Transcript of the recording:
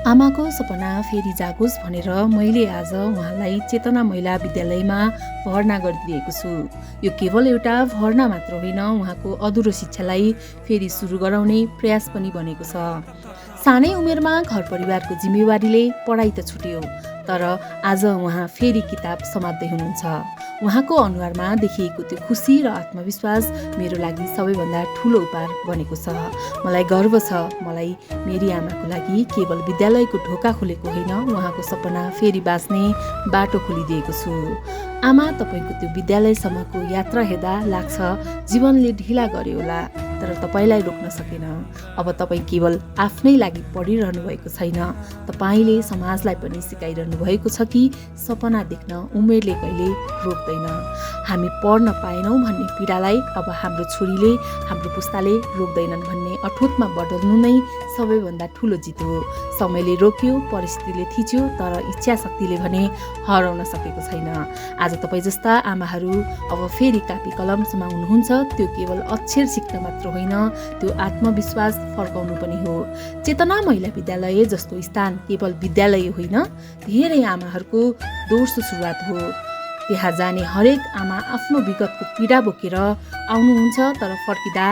आमाको सपना फेरि जागोस् भनेर मैले आज उहाँलाई चेतना महिला विद्यालयमा भर्ना गरिदिएको छु। यो केवल एउटा भर्ना मात्र होइन, उहाँको अधुरो शिक्षालाई फेरि सुरु गराउने प्रयास पनि बनेको छ। सानै उमेरमा घर परिवारको जिम्मेवारीले पढाइ त छुट्यो, तर आज उहाँ फेरि किताब समात्दै हुनुहुन्छ। उहाँको अनुहारमा देखिएको त्यो खुसी र आत्मविश्वास मेरो लागि सबैभन्दा ठुलो उपहार बनेको छ। मलाई गर्व छ, मलाई मेरी आमाको लागि केवल विद्यालयको ढोका खोलेको होइन, उहाँको सपना फेरि बाँच्ने बाटो खोलिदिएको छु। आमा, तपाईँको त्यो विद्यालयसम्मको यात्रा हेर्दा लाग्छ जीवनले ढिला गर्यो होला, तर तपाईँलाई रोक्न सकेन। अब तपाईँ केवल आफ्नै लागि पढिरहनु भएको छैन, तपाईँले समाजलाई पनि सिकाइरहनु भएको छ कि सपना देख्न उमेरले कहिले रोक्दैन। हामी पढ्न पाएनौँ भन्ने पीडालाई अब हाम्रो छोरीले, हाम्रो पुस्ताले रोक्दैनन् भन्ने अठोटमा बदल्नु नै सबैभन्दा ठुलो जित हो। समयले रोक्यो, परिस्थितिले थिच्यो, तर इच्छा शक्तिले भने हराउन सकेको छैन। आज तपाईँ जस्ता आमाहरू अब फेरि कापी कलम समाउनुहुन्छ, त्यो केवल अक्षर सिक्न मात्र होइन, त्यो आत्मविश्वास फर्काउनु पनि हो। चेतना महिला विद्यालय जस्तो स्थान केवल विद्यालय होइन, धेरै आमाहरूको दोस्रो सुरुवात हो। त्यहाँ जाने हरेक आमा आफ्नो विगतको पीडा बोकेर आउनुहुन्छ, तर फर्किँदा